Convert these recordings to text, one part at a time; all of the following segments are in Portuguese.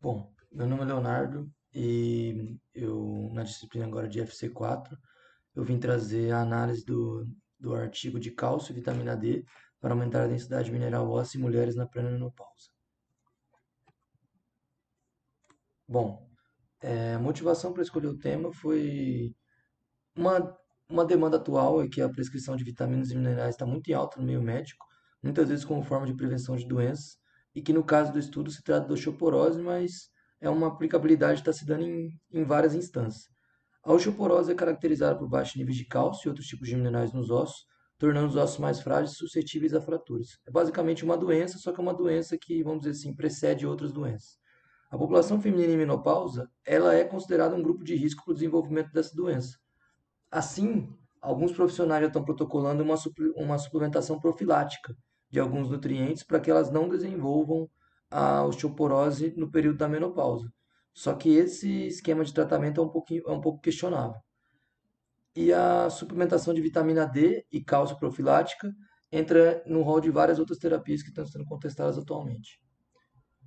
Bom, meu nome é Leonardo e eu, na disciplina agora de FC4, eu vim trazer a análise do artigo de cálcio e vitamina D para aumentar a densidade mineral óssea em mulheres na pré-menopausa. Bom, a motivação para escolher o tema foi uma, uma demanda atual, é que a prescrição de vitaminas e minerais está muito em alta no meio médico, muitas vezes como forma de prevenção de doenças, e que no caso do estudo se trata de osteoporose, mas é uma aplicabilidade que está se dando em várias instâncias. A osteoporose é caracterizada por baixos níveis de cálcio e outros tipos de minerais nos ossos, tornando os ossos mais frágeis e suscetíveis a fraturas. É basicamente uma doença, só que é uma doença que, vamos dizer assim, precede outras doenças. A população feminina em menopausa, ela é considerada um grupo de risco para o desenvolvimento dessa doença. Assim, alguns profissionais já estão protocolando uma suplementação profilática de alguns nutrientes para que elas não desenvolvam a osteoporose no período da menopausa. Só que esse esquema de tratamento é um pouco questionável. E a suplementação de vitamina D e cálcio profilática entra no rol de várias outras terapias que estão sendo contestadas atualmente.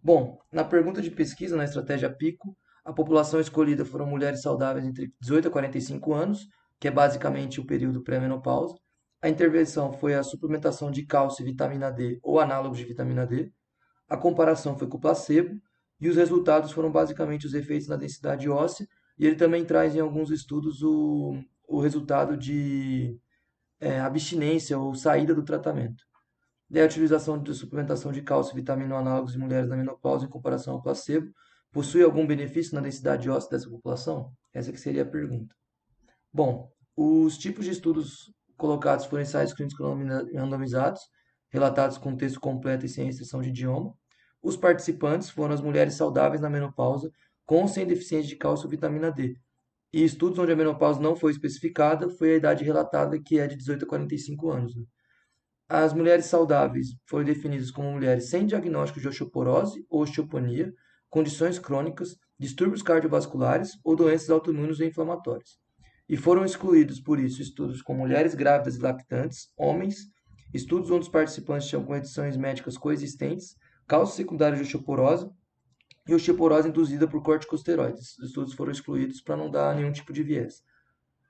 Bom, na pergunta de pesquisa, na estratégia PICO, a população escolhida foram mulheres saudáveis entre 18 a 45 anos, que é basicamente o período pré-menopausa. A intervenção foi a suplementação de cálcio e vitamina D ou análogos de vitamina D. A comparação foi com o placebo e os resultados foram basicamente os efeitos na densidade óssea. E ele também traz em alguns estudos o resultado de abstinência ou saída do tratamento. Daí a utilização de suplementação de cálcio e vitamina análogos em mulheres na menopausa em comparação ao placebo possui algum benefício na densidade óssea dessa população? Essa que seria a pergunta. Bom, os tipos de estudos colocados foram ensaios clínicos randomizados, relatados com texto completo e sem restrição de idioma. Os participantes foram as mulheres saudáveis na menopausa com ou sem deficiência de cálcio ou vitamina D. E estudos onde a menopausa não foi especificada foi a idade relatada, que é de 18 a 45 anos, né? As mulheres saudáveis foram definidas como mulheres sem diagnóstico de osteoporose ou osteoponia, condições crônicas, distúrbios cardiovasculares ou doenças autoimunes ou inflamatórias. E foram excluídos, por isso, estudos com mulheres grávidas e lactantes, homens, estudos onde os participantes tinham condições médicas coexistentes, causas secundárias de osteoporose e osteoporose induzida por corticosteroides. Os estudos foram excluídos para não dar nenhum tipo de viés.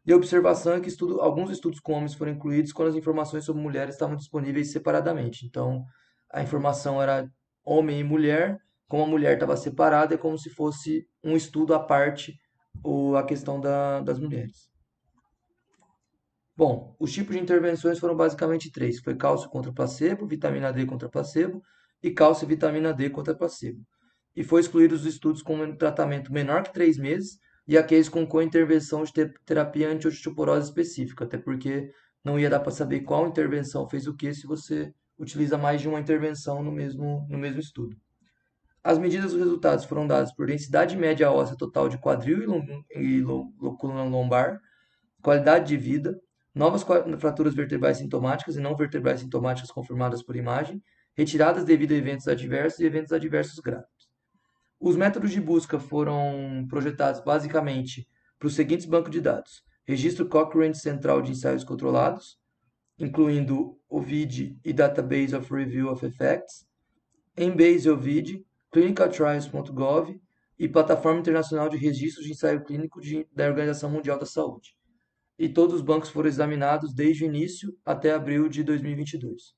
E a observação é que alguns estudos com homens foram incluídos quando as informações sobre mulheres estavam disponíveis separadamente. Então, a informação era homem e mulher, como a mulher estava separada, é como se fosse um estudo à parte a questão das mulheres. Bom, os tipos de intervenções foram basicamente três. Foi cálcio contra placebo, vitamina D contra placebo e cálcio e vitamina D contra placebo. E foi excluídos os estudos com um tratamento menor que 3 meses e aqueles com co-intervenção de terapia anti-osteoporose específica, até porque não ia dar para saber qual intervenção fez o que se você utiliza mais de uma intervenção no mesmo estudo. As medidas dos resultados foram dadas por densidade média óssea total de quadril e coluna lombar, qualidade de vida, novas fraturas vertebrais sintomáticas e não vertebrais sintomáticas confirmadas por imagem, retiradas devido a eventos adversos e eventos adversos graves. Os métodos de busca foram projetados basicamente para os seguintes bancos de dados: Registro Cochrane Central de Ensaios Controlados, incluindo OVID e Database of Review of Effects, Embase OVID, clinicaltrials.gov e Plataforma Internacional de Registros de Ensaio Clínico da Organização Mundial da Saúde. E todos os bancos foram examinados desde o início até abril de 2022.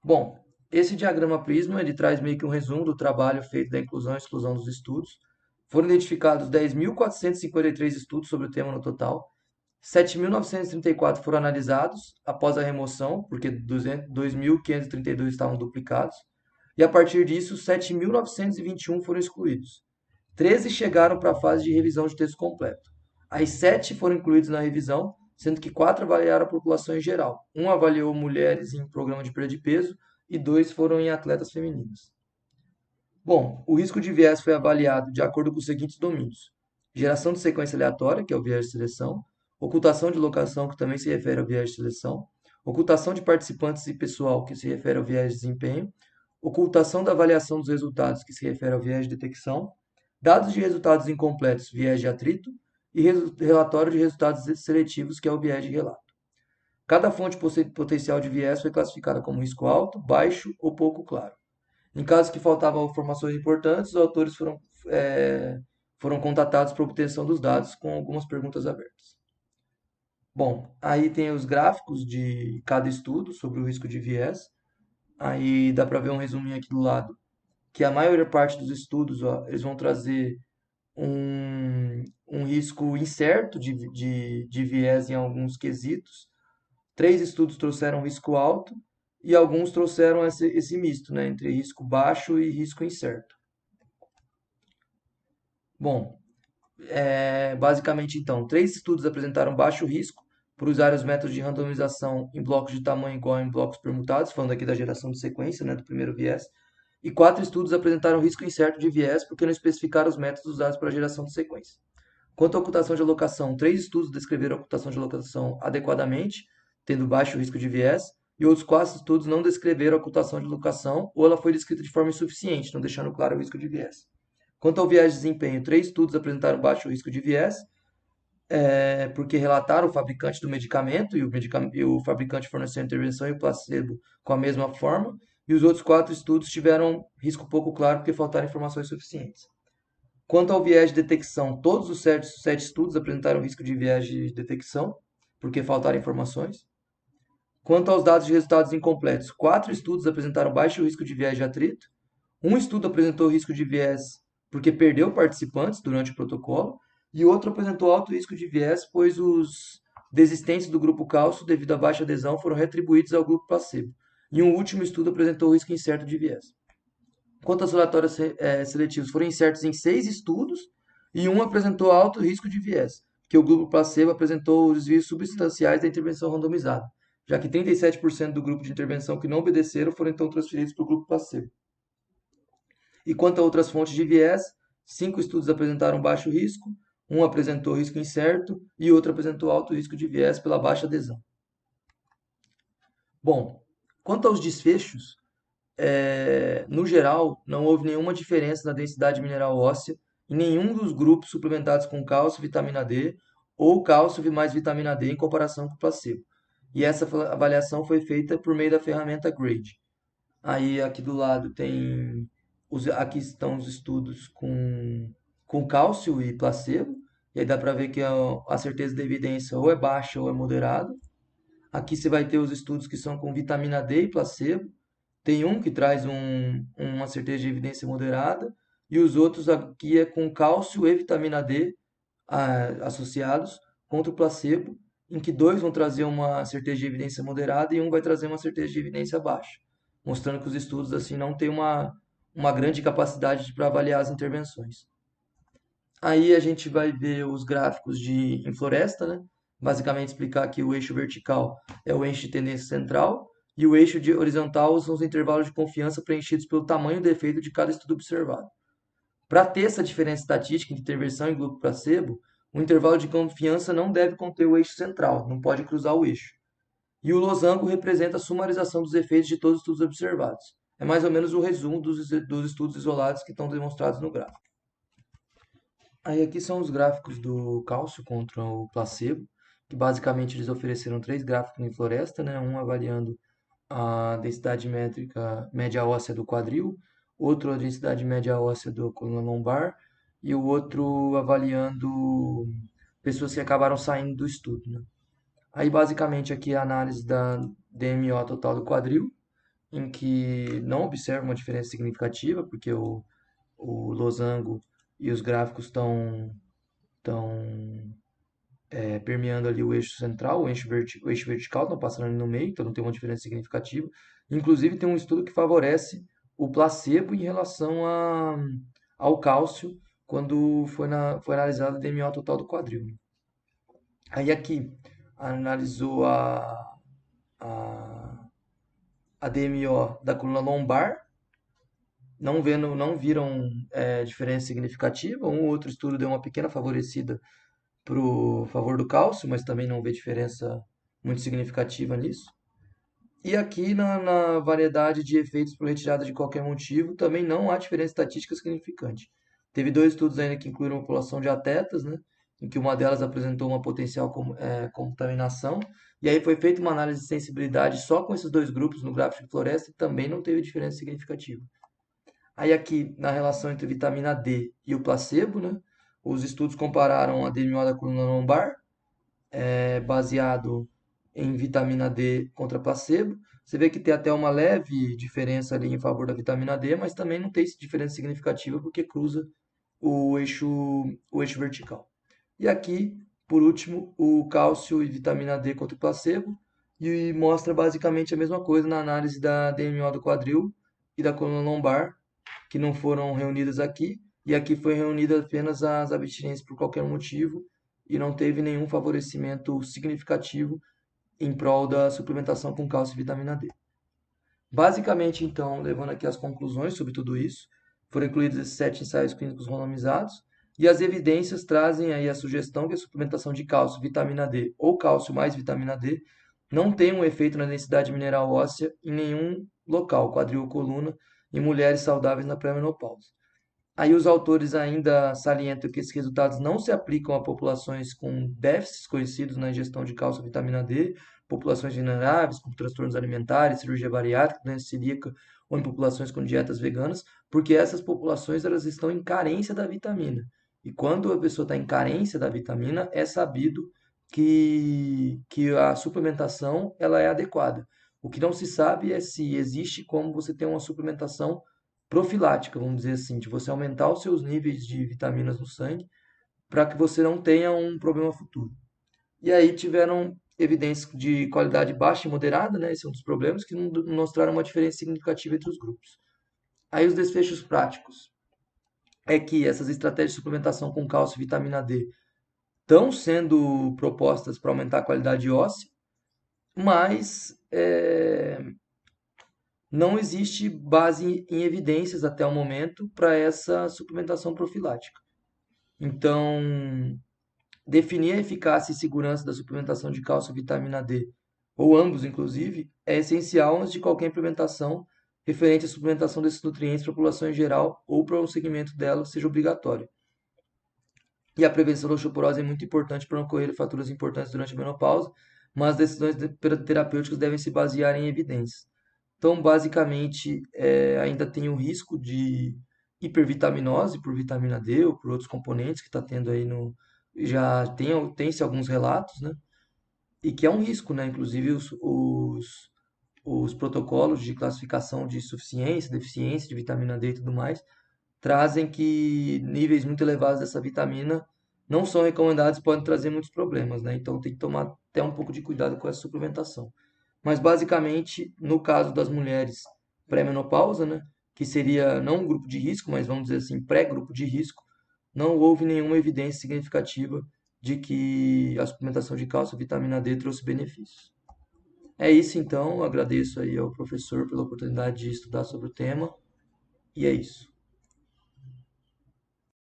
Bom, esse diagrama Prisma ele traz meio que um resumo do trabalho feito da inclusão e exclusão dos estudos. Foram identificados 10.453 estudos sobre o tema no total. 7.934 foram analisados após a remoção, porque 2.532 estavam duplicados. E a partir disso, 7.921 foram excluídos. 13 chegaram para a fase de revisão de texto completo. As 7 foram incluídos na revisão, sendo que 4 avaliaram a população em geral. Um avaliou mulheres em programa de perda de peso e 2 foram em atletas femininas. Bom, o risco de viés foi avaliado de acordo com os seguintes domínios: geração de sequência aleatória, que é o viés de seleção, ocultação de locação, que também se refere ao viés de seleção, ocultação de participantes e pessoal, que se refere ao viés de desempenho, ocultação da avaliação dos resultados, que se refere ao viés de detecção, dados de resultados incompletos, viés de atrito, e relatório de resultados seletivos, que é o viés de relato. Cada fonte potencial de viés foi classificada como risco alto, baixo ou pouco claro. Em caso que faltavam informações importantes, os autores é, foram contatados para obtenção dos dados com algumas perguntas abertas. Bom, aí tem os gráficos de cada estudo sobre o risco de viés. Aí dá para ver um resuminho aqui do lado, que a maior parte dos estudos, ó, eles vão trazer um risco incerto de viés em alguns quesitos. Três estudos trouxeram risco alto e alguns trouxeram esse misto, né, entre risco baixo e risco incerto. Bom, basicamente então, três estudos apresentaram baixo risco por usar os métodos de randomização em blocos de tamanho igual em blocos permutados, falando aqui da geração de sequência, né, do primeiro viés. E quatro estudos apresentaram risco incerto de viés porque não especificaram os métodos usados para a geração de sequência. Quanto à ocultação de alocação, três estudos descreveram a ocultação de alocação adequadamente, tendo baixo risco de viés, e outros quatro estudos não descreveram a ocultação de alocação ou ela foi descrita de forma insuficiente, não deixando claro o risco de viés. Quanto ao viés de desempenho, três estudos apresentaram baixo risco de viés, porque relataram o fabricante do medicamento e o fabricante forneceu a intervenção e o placebo com a mesma forma, e os outros quatro estudos tiveram risco pouco claro porque faltaram informações suficientes. Quanto ao viés de detecção, todos os sete estudos apresentaram risco de viés de detecção, porque faltaram informações. Quanto aos dados de resultados incompletos, quatro estudos apresentaram baixo risco de viés de atrito. Um estudo apresentou risco de viés porque perdeu participantes durante o protocolo, e outro apresentou alto risco de viés, pois os desistentes do grupo cálcio, devido à baixa adesão, foram retribuídos ao grupo placebo. E um último estudo apresentou risco incerto de viés. Quanto aos relatórios seletivos, foram incertos em seis estudos e um apresentou alto risco de viés, que o grupo placebo apresentou desvios substanciais da intervenção randomizada, já que 37% do grupo de intervenção que não obedeceram foram então transferidos para o grupo placebo. E quanto a outras fontes de viés, cinco estudos apresentaram baixo risco, um apresentou risco incerto e outro apresentou alto risco de viés pela baixa adesão. Bom, quanto aos desfechos, no geral, não houve nenhuma diferença na densidade mineral óssea em nenhum dos grupos suplementados com cálcio, vitamina D ou cálcio mais vitamina D em comparação com o placebo. E essa avaliação foi feita por meio da ferramenta GRADE. Aí aqui do lado tem aqui estão os estudos com cálcio e placebo. E aí dá para ver que a certeza da evidência ou é baixa ou é moderada. Aqui você vai ter os estudos que são com vitamina D e placebo. Tem um que traz uma certeza de evidência moderada e os outros aqui é com cálcio e vitamina D associados contra o placebo, em que dois vão trazer uma certeza de evidência moderada e um vai trazer uma certeza de evidência baixa, mostrando que os estudos assim não têm uma grande capacidade para avaliar as intervenções. Aí a gente vai ver os gráficos em floresta, né? Basicamente explicar que o eixo vertical é o eixo de tendência central e o eixo de horizontal são os intervalos de confiança preenchidos pelo tamanho do efeito de cada estudo observado. Para ter essa diferença estatística entre intervenção e grupo placebo, o intervalo de confiança não deve conter o eixo central, não pode cruzar o eixo. E o losango representa a sumarização dos efeitos de todos os estudos observados. É mais ou menos o resumo dos estudos isolados que estão demonstrados no gráfico. Aí aqui são os gráficos do cálcio contra o placebo, que basicamente eles ofereceram três gráficos em floresta, né? Um avaliando a densidade métrica média óssea do quadril, outro a densidade média óssea do coluna lombar e o outro avaliando pessoas que acabaram saindo do estudo, né? Aí basicamente aqui a análise da DMO total do quadril, em que não observa uma diferença significativa, porque o losango e os gráficos estão permeando ali o eixo central, o eixo vertical, estão passando ali no meio, então não tem uma diferença significativa. Inclusive tem um estudo que favorece o placebo em relação ao cálcio quando foi analisado a DMO total do quadril. Aí aqui analisou a, a DMO da coluna lombar, não viram diferença significativa. Um ou outro estudo deu uma pequena favorecida para o favor do cálcio, mas também não vê diferença muito significativa nisso. E aqui na variedade de efeitos por retirada de qualquer motivo, também não há diferença estatística significante. Teve dois estudos ainda que incluíram a população de atletas, né, em que uma delas apresentou uma potencial contaminação, e aí foi feita uma análise de sensibilidade só com esses dois grupos no gráfico de floresta e também não teve diferença significativa. Aí aqui, na relação entre vitamina D e o placebo, né? Os estudos compararam a DMO da coluna lombar, baseado em vitamina D contra placebo. Você vê que tem até uma leve diferença ali em favor da vitamina D, mas também não tem diferença significativa porque cruza o eixo, o eixo vertical. E aqui, por último, o cálcio e vitamina D contra o placebo, e mostra basicamente a mesma coisa na análise da DMO do quadril e da coluna lombar, que não foram reunidas aqui, e aqui foi reunida apenas as abstinências por qualquer motivo, e não teve nenhum favorecimento significativo em prol da suplementação com cálcio e vitamina D. Basicamente, então, levando aqui as conclusões sobre tudo isso, foram incluídos esses 7 ensaios clínicos randomizados, e as evidências trazem aí a sugestão que a suplementação de cálcio, vitamina D ou cálcio mais vitamina D não tem um efeito na densidade mineral óssea em nenhum local, quadril ou coluna, em mulheres saudáveis na pré-menopausa. Aí os autores ainda salientam que esses resultados não se aplicam a populações com déficits conhecidos na ingestão de cálcio e vitamina D, populações vulneráveis, com transtornos alimentares, cirurgia bariátrica, doença celíaca ou em populações com dietas veganas, porque essas populações elas estão em carência da vitamina. E quando a pessoa está em carência da vitamina, é sabido que a suplementação ela é adequada. O que não se sabe é se existe como você ter uma suplementação profilática, vamos dizer assim, de você aumentar os seus níveis de vitaminas no sangue para que você não tenha um problema futuro. E aí tiveram evidências de qualidade baixa e moderada, né? Esse é um dos problemas, que não mostraram uma diferença significativa entre os grupos. Aí os desfechos práticos é que essas estratégias de suplementação com cálcio e vitamina D estão sendo propostas para aumentar a qualidade óssea, mas não existe base em evidências até o momento para essa suplementação profilática. Então, definir a eficácia e segurança da suplementação de cálcio e vitamina D, ou ambos inclusive, é essencial antes de qualquer implementação referente à suplementação desses nutrientes para a população em geral ou para o segmento dela seja obrigatório. E a prevenção da osteoporose é muito importante para não ocorrer fraturas importantes durante a menopausa, mas as decisões terapêuticas devem se basear em evidências. Então, basicamente, ainda tem o risco de hipervitaminose por vitamina D ou por outros componentes que está tendo aí no. Já tem-se alguns relatos, né? E que é um risco, né? Inclusive, os protocolos de classificação de suficiência, deficiência de vitamina D e tudo mais, trazem que níveis muito elevados dessa vitamina não são recomendados e podem trazer muitos problemas, né? Então tem que tomar até um pouco de cuidado com essa suplementação. Mas basicamente, no caso das mulheres pré-menopausa, né, que seria não um grupo de risco, mas vamos dizer assim, pré-grupo de risco, não houve nenhuma evidência significativa de que a suplementação de cálcio e vitamina D trouxe benefícios. É isso então, agradeço aí ao professor pela oportunidade de estudar sobre o tema, e é isso.